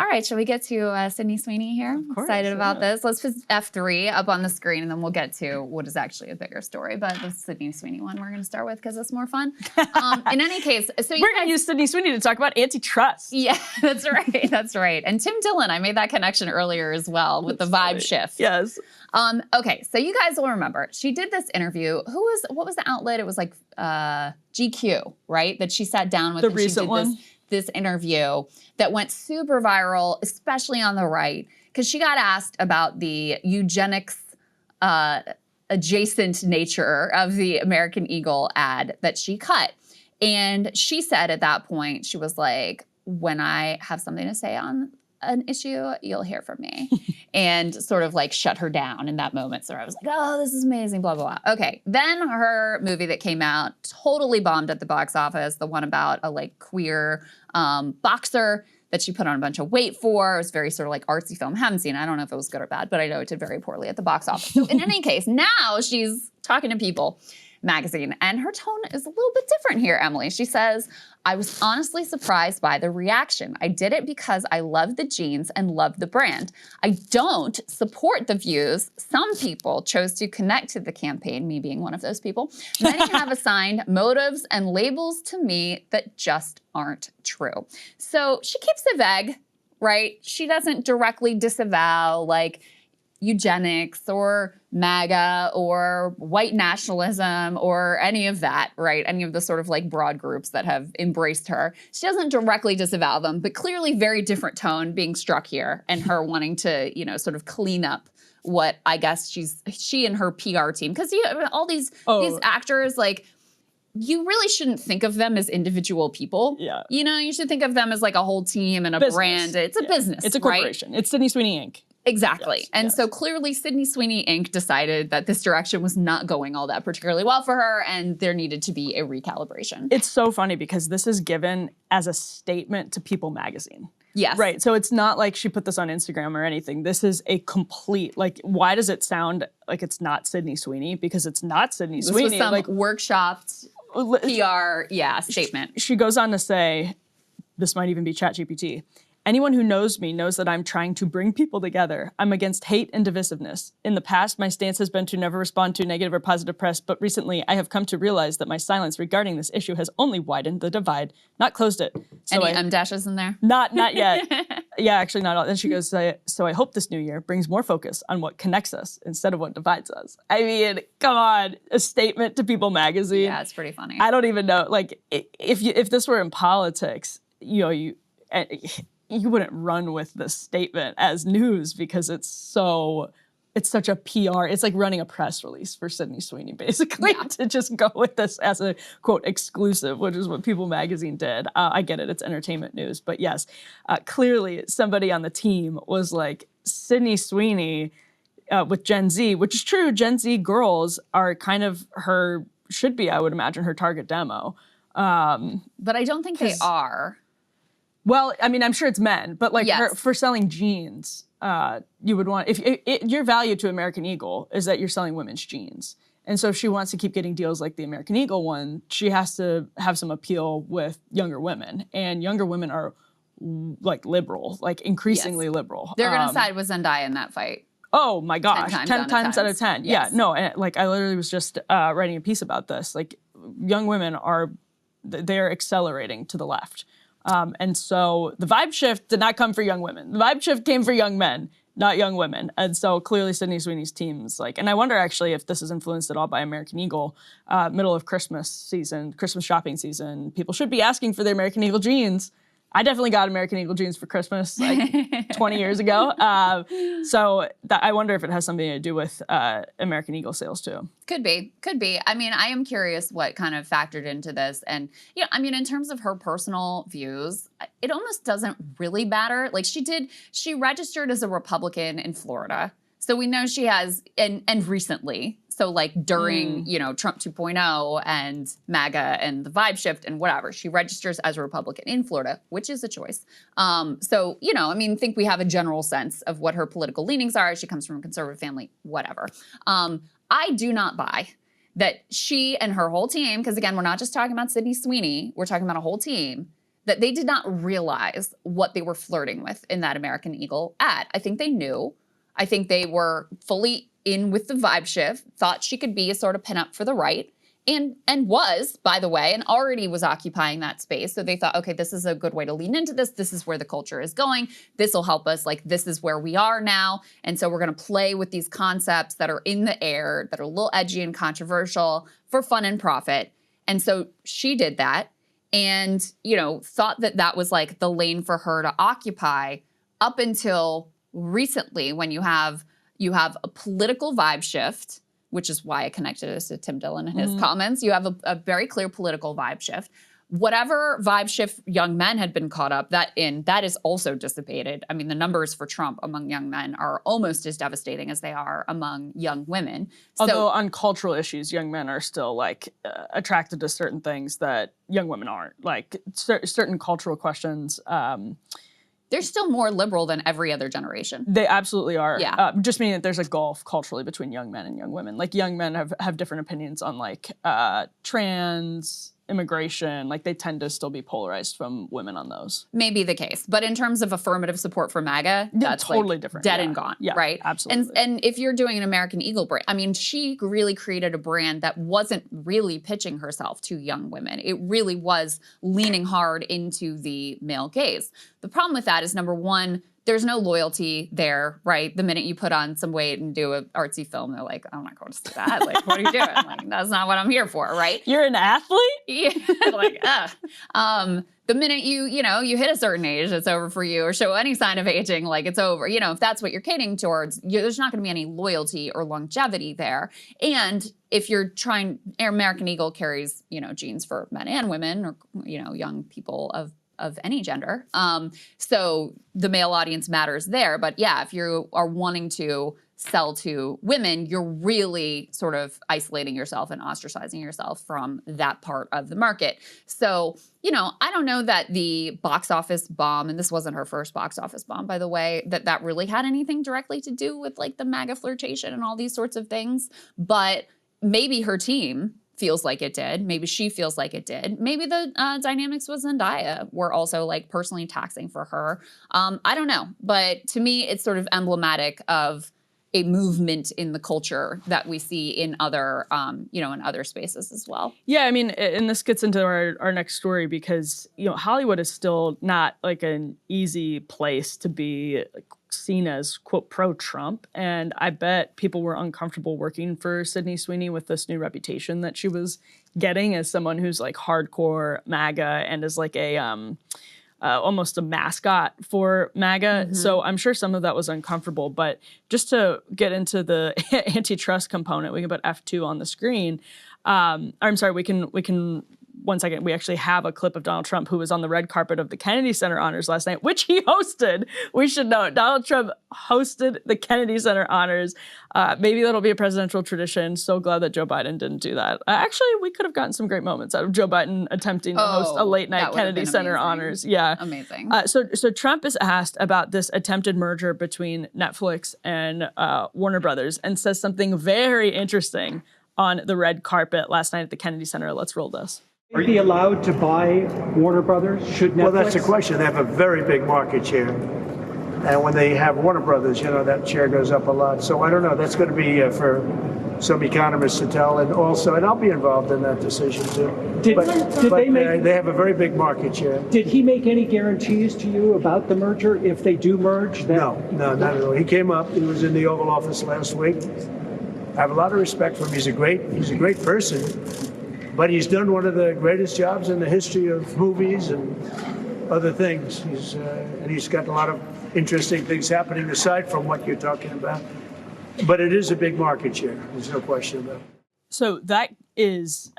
All right, shall we get to Sydney Sweeney here? Of course, Excited about this. Let's put F3 up on the screen, and then we'll get to what is actually a bigger story. But the Sydney Sweeney one we're going to start with because it's more fun. In any case, so we're going to use Sydney Sweeney to talk about antitrust. Yeah, that's right. That's right. And Tim Dillon, I made that connection earlier as well with the vibe shift. Yes. Okay, so you guys will remember she did this interview. What was the outlet? It was like GQ, right? That she sat down with. The recent one. This interview that went super viral, especially on the right, because she got asked about the eugenics adjacent nature of the American Eagle ad that she cut. And she said at that point, she was like, when I have something to say on an issue, you'll hear from me. And sort of like shut her down in that moment. So I was like, oh, this is amazing, blah, blah, blah. Okay, then her movie that came out totally bombed at the box office, the one about a like queer boxer that she put on a bunch of weight for. It was very sort of like artsy film. Haven't seen it. I don't know if it was good or bad, but I know it did very poorly at the box office. So in any case, now she's talking to People magazine, and her tone is a little bit different here, Emily. She says, I was honestly surprised by the reaction. I did it because I love the jeans and love the brand. I don't support the views. Some people chose to connect to the campaign, me being one of those people. Many have assigned motives and labels to me that just aren't true. So she keeps it vague, right? She doesn't directly disavow like eugenics or MAGA or white nationalism or any of that, right? Any of the sort of like broad groups that have embraced her. She doesn't directly disavow them, but clearly very different tone being struck here and her wanting to, you know, sort of clean up what I guess she and her PR team, because all these actors, like, you really shouldn't think of them as individual people. Yeah. You know, you should think of them as like a whole team and a brand. It's a business, it's a corporation. Right? It's Sydney Sweeney Inc. Exactly. Yes, and so clearly Sydney Sweeney Inc. decided that this direction was not going all that particularly well for her, and there needed to be a recalibration. It's so funny because this is given as a statement to People magazine. Yes. Right. So it's not like she put this on Instagram or anything. This is a complete, like, why does it sound like it's not Sydney Sweeney? Because it's not Sydney Sweeney. This was some like workshopped PR, statement. She goes on to say, this might even be ChatGPT. Anyone who knows me knows that I'm trying to bring people together. I'm against hate and divisiveness. In the past, my stance has been to never respond to negative or positive press, but recently I have come to realize that my silence regarding this issue has only widened the divide, not closed it. So any M-dashes in there? Not yet. Yeah, actually not all. Then she goes, so I hope this new year brings more focus on what connects us instead of what divides us. I mean, come on, a statement to People magazine. Yeah, it's pretty funny. I don't even know, like, if this were in politics, you wouldn't run with this statement as news because it's such a PR. It's like running a press release for Sydney Sweeney, basically, to just go with this as a, quote, exclusive, which is what People magazine did. I get it. It's entertainment news. But yes, clearly somebody on the team was like, Sydney Sweeney with Gen Z, which is true. Gen Z girls are kind of should be, I would imagine, her target demo. But I don't think they are. Well, I mean, I'm sure it's men, but like for selling jeans, you would want, your value to American Eagle is that you're selling women's jeans. And so if she wants to keep getting deals like the American Eagle one, she has to have some appeal with younger women. And younger women are like liberal, like increasingly liberal. They're going to side with Zendaya in that fight. Oh my gosh, 10 times out of 10. Yes. Yeah, no, and like I literally was just writing a piece about this. Like young women they're accelerating to the left. And so the vibe shift did not come for young women. The vibe shift came for young men, not young women. And so clearly Sydney Sweeney's team's like, and I wonder actually if this is influenced at all by American Eagle, middle of Christmas season, Christmas shopping season. People should be asking for their American Eagle jeans. I definitely got American Eagle jeans for Christmas like 20 years ago. So I wonder if it has something to do with American Eagle sales too. Could be. I mean, I am curious what kind of factored into this. And, yeah, I mean, in terms of her personal views, it almost doesn't really matter. Like she registered as a Republican in Florida. So we know she has, and recently. So like during, you know, Trump 2.0 and MAGA and the vibe shift and whatever, she registers as a Republican in Florida, which is a choice. So, you know, I mean, I think we have a general sense of what her political leanings are. She comes from a conservative family, whatever. I do not buy that she and her whole team, because again, we're not just talking about Sydney Sweeney, we're talking about a whole team, that they did not realize what they were flirting with in that American Eagle ad. I think they knew. I think they were fully in with the vibe shift, thought she could be a sort of pinup for the right, and was, by the way, and already was occupying that space. So they thought, okay, this is a good way to lean into this. This is where the culture is going. This will help us. Like, this is where we are now. And so we're going to play with these concepts that are in the air, that are a little edgy and controversial for fun and profit. And so she did that and, you know, thought that that was like the lane for her to occupy up until recently, when you have a political vibe shift, which is why I connected this to Tim Dillon and his comments. You have a very clear political vibe shift. Whatever vibe shift young men had been caught up that is also dissipated. I mean, the numbers for Trump among young men are almost as devastating as they are among young women. Although on cultural issues, young men are still like attracted to certain things that young women aren't. Like certain cultural questions. They're still more liberal than every other generation. They absolutely are. Yeah. Just meaning that there's a gulf culturally between young men and young women. Like young men have different opinions on like trans, immigration. Like they tend to still be polarized from women on those. Maybe the case. But in terms of affirmative support for MAGA, that's totally like different. Dead and gone, yeah, right? Absolutely. And if you're doing an American Eagle brand, I mean, she really created a brand that wasn't really pitching herself to young women. It really was leaning hard into the male gaze. The problem with that is, number one, there's no loyalty there, right? The minute you put on some weight and do an artsy film, they're like, I'm not going to see that. Like, what are you doing? Like, that's not what I'm here for, right? You're an athlete? Yeah, like, the minute you hit a certain age, it's over for you, or show any sign of aging, like it's over. You know, if that's what you're catering towards, there's not going to be any loyalty or longevity there. And if you're trying, American Eagle carries, jeans for men and women, or, young people of any gender. So the male audience matters there. But yeah, if you are wanting to sell to women, you're really sort of isolating yourself and ostracizing yourself from that part of the market. So, I don't know that the box office bomb, and this wasn't her first box office bomb, by the way, that really had anything directly to do with like the MAGA flirtation and all these sorts of things. But maybe her team feels like it did. Maybe she feels like it did. Maybe the dynamics with Zendaya were also like personally taxing for her. I don't know. But to me, it's sort of emblematic of a movement in the culture that we see in other, in other spaces as well. Yeah, I mean, and this gets into our next story because, Hollywood is still not like an easy place to be like, seen as, quote, pro-Trump. And I bet people were uncomfortable working for Sydney Sweeney with this new reputation that she was getting as someone who's like hardcore MAGA and is like a almost a mascot for MAGA. Mm-hmm. So I'm sure some of that was uncomfortable. But just to get into the antitrust component, we can put F2 on the screen. I'm sorry, we can 1 second, we actually have a clip of Donald Trump who was on the red carpet of the Kennedy Center honors last night, which he hosted. We should note, Donald Trump hosted the Kennedy Center honors. Maybe that'll be a presidential tradition. So glad that Joe Biden didn't do that. Actually, we could have gotten some great moments out of Joe Biden attempting to host a late night Kennedy Center honors. Yeah. Amazing. So Trump is asked about this attempted merger between Netflix and Warner Brothers and says something very interesting on the red carpet last night at the Kennedy Center. Let's roll this. Are you be allowed to buy Warner Brothers? Should Netflix? Well, that's the question. They have a very big market share. And when they have Warner Brothers, that share goes up a lot. So I don't know. That's going to be for some economists to tell. And I'll be involved in that decision too. They have a very big market share. Did he make any guarantees to you about the merger if they do merge? No, not at all. He came up. He was in the Oval Office last week. I have a lot of respect for him. He's a great person. But he's done one of the greatest jobs in the history of movies and other things. He's got a lot of interesting things happening aside from what you're talking about. But it is a big market share. There's no question about it. So that is,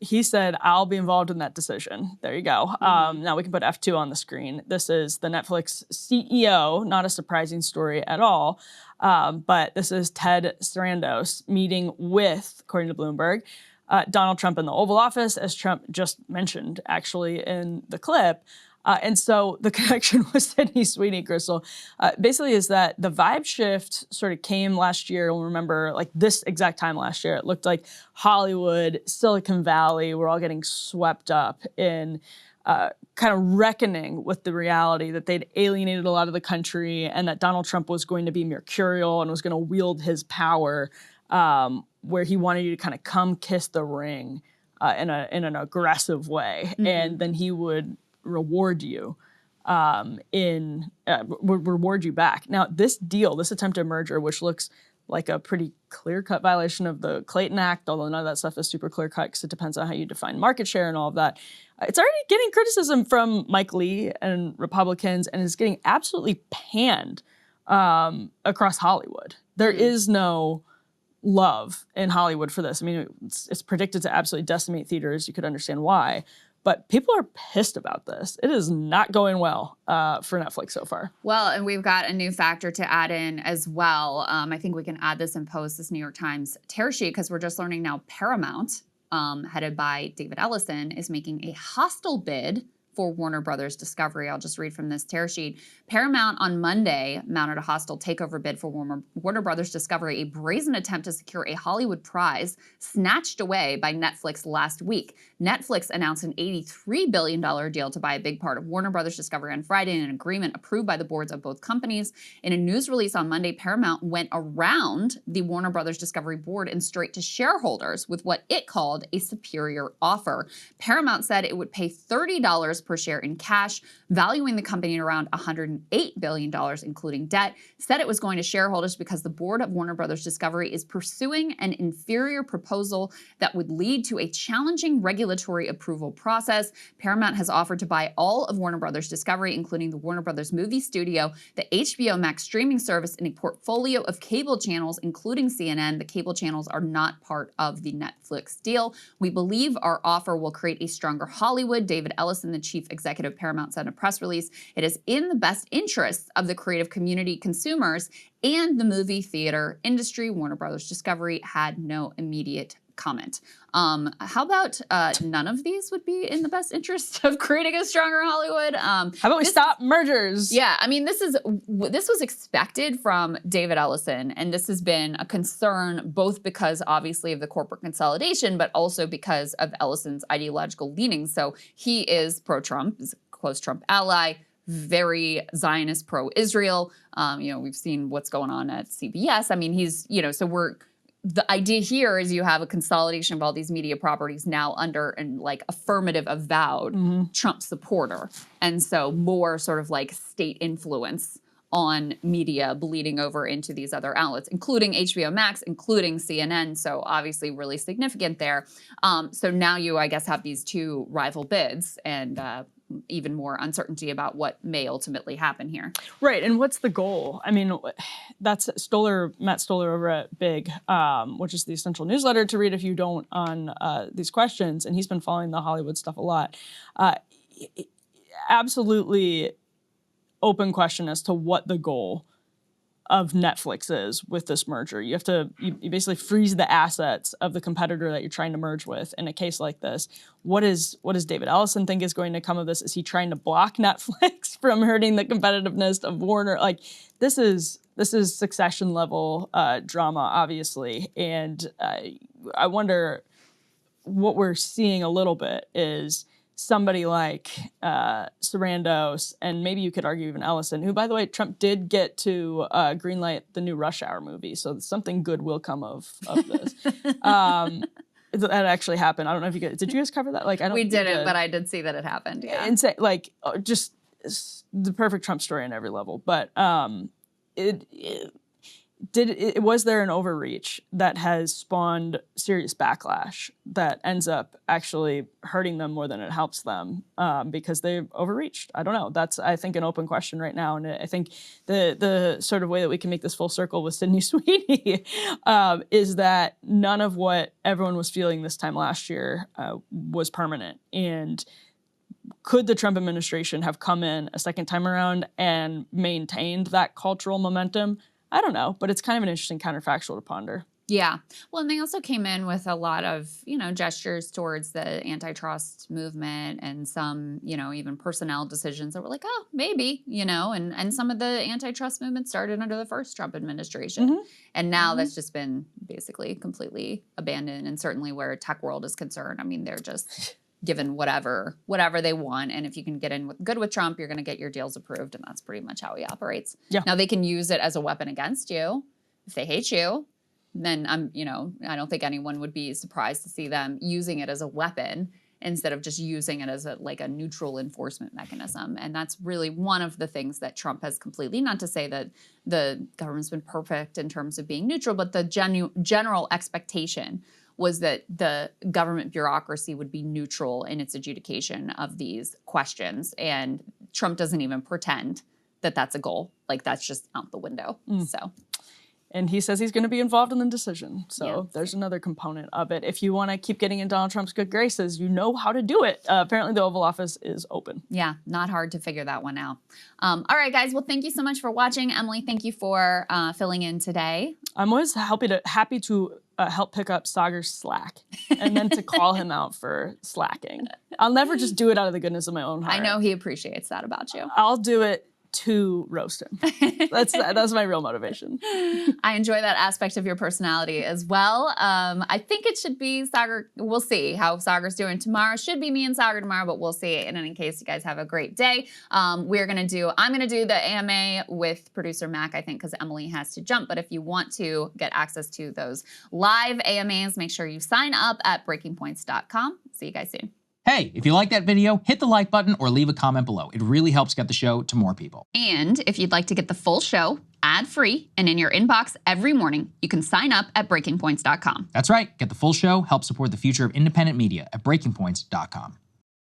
he said, I'll be involved in that decision. There you go. Now we can put F2 on the screen. This is the Netflix CEO, not a surprising story at all. But this is Ted Sarandos meeting with, according to Bloomberg, Donald Trump in the Oval Office, as Trump just mentioned, actually, in the clip. And so the connection with Sydney Sweeney, Krystal, basically is that the vibe shift sort of came last year. You'll remember, like this exact time last year, it looked like Hollywood, Silicon Valley, we're all getting swept up in kind of reckoning with the reality that they'd alienated a lot of the country and that Donald Trump was going to be mercurial and was going to wield his power where he wanted you to kind of come kiss the ring in an aggressive way. And then he would reward you would reward you back. Now, this attempted merger, which looks like a pretty clear-cut violation of the Clayton Act, although none of that stuff is super clear-cut because it depends on how you define market share and all of that. It's already getting criticism from Mike Lee and Republicans and is getting absolutely panned across Hollywood. There is no love in Hollywood for this. I mean, it's predicted to absolutely decimate theaters. You could understand why. But people are pissed about this. It is not going well for Netflix so far. Well, and we've got a new factor to add in as well. I think we can add this and post this New York Times tear sheet because we're just learning now Paramount, headed by David Ellison, is making a hostile bid for Warner Brothers Discovery. I'll just read from this tear sheet. Paramount on Monday mounted a hostile takeover bid for Warner Brothers Discovery, a brazen attempt to secure a Hollywood prize snatched away by Netflix last week. Netflix announced an $83 billion deal to buy a big part of Warner Brothers Discovery on Friday in an agreement approved by the boards of both companies. In a news release on Monday, Paramount went around the Warner Brothers Discovery board and straight to shareholders with what it called a superior offer. Paramount said it would pay $30 per share in cash, valuing the company at around $108 billion, including debt, said it was going to shareholders because the board of Warner Brothers Discovery is pursuing an inferior proposal that would lead to a challenging regulatory approval process. Paramount has offered to buy all of Warner Brothers Discovery, including the Warner Brothers Movie Studio, the HBO Max streaming service, and a portfolio of cable channels, including CNN. The cable channels are not part of the Netflix deal. We believe our offer will create a stronger Hollywood, David Ellison, the chief executive of Paramount, said in a press release. It is in the best interests of the creative community, consumers, and the movie theater industry. Warner Brothers Discovery had no immediate comment. How about none of these would be in the best interest of creating a stronger Hollywood? How about we stop mergers? Yeah, I mean, this was expected from David Ellison, and this has been a concern both because obviously of the corporate consolidation, but also because of Ellison's ideological leanings. So he is pro-Trump, is a close Trump ally, very Zionist, pro-Israel. We've seen what's going on at CBS. I mean, the idea here is you have a consolidation of all these media properties now under an affirmative avowed Trump supporter. And so more sort of like state influence on media bleeding over into these other outlets, including HBO Max, including CNN. So obviously really significant there. So now you, I guess, have these two rival bids and even more uncertainty about what may ultimately happen here. Right, and what's the goal? I mean, that's Matt Stoller over at Big, which is the essential newsletter to read if you don't on these questions, and he's been following the Hollywood stuff a lot. Absolutely open question as to what the goal of Netflix is with this merger. You basically freeze the assets of the competitor that you're trying to merge with in a case like this. What does David Ellison think is going to come of this? Is he trying to block Netflix from hurting the competitiveness of Warner? This is Succession level drama, obviously. And I wonder what we're seeing a little bit is somebody like Sarandos, and maybe you could argue even Ellison, who, by the way, Trump did get to greenlight the new Rush Hour movie, so something good will come of this. That actually happened. I don't know if you guys, did you guys cover that? We didn't, but I did see that it happened, yeah. And say, just the perfect Trump story on every level. But was there an overreach that has spawned serious backlash that ends up actually hurting them more than it helps them because they've overreached? I don't know. That's, I think, an open question right now. And I think the sort of way that we can make this full circle with Sydney Sweeney is that none of what everyone was feeling this time last year was permanent. And could the Trump administration have come in a second time around and maintained that cultural momentum? I don't know, but it's kind of an interesting counterfactual to ponder. Yeah. Well, and they also came in with a lot of, gestures towards the antitrust movement and some, even personnel decisions that were like, oh, maybe, and some of the antitrust movement started under the first Trump administration. Mm-hmm. And now that's just been basically completely abandoned. And certainly where tech world is concerned, I mean, they're just given whatever they want. And if you can get in good with Trump, you're going to get your deals approved. And that's pretty much how he operates. Yeah. Now they can use it as a weapon against you. If they hate you, then I don't think anyone would be surprised to see them using it as a weapon instead of just using it as a neutral enforcement mechanism. And that's really one of the things that Trump has completely, not to say that the government's been perfect in terms of being neutral, but the general expectation was that the government bureaucracy would be neutral in its adjudication of these questions. And Trump doesn't even pretend that that's a goal. Like, that's just out the window. So. And he says he's going to be involved in the decision. So there's another component of it. If you want to keep getting in Donald Trump's good graces, you know how to do it. Apparently the Oval Office is open. Yeah, not hard to figure that one out. All right, guys. Well, thank you so much for watching. Emily, thank you for filling in today. I'm always happy to help pick up Sagar's slack and then to call him out for slacking. I'll never just do it out of the goodness of my own heart. I know he appreciates that about you. I'll do it to roast him. That's my real motivation. I enjoy that aspect of your personality as well. I think it should be Sagar. We'll see how Sagar's doing tomorrow. Should be me and Sagar tomorrow, but we'll see. And in case you guys have a great day, I'm gonna do the AMA with producer Mac, I think, because Emily has to jump. But if you want to get access to those live AMAs, make sure you sign up at breakingpoints.com. See you guys soon. Hey, if you like that video, hit the like button or leave a comment below. It really helps get the show to more people. And if you'd like to get the full show ad-free and in your inbox every morning, you can sign up at breakingpoints.com. That's right. Get the full show, help support the future of independent media at breakingpoints.com.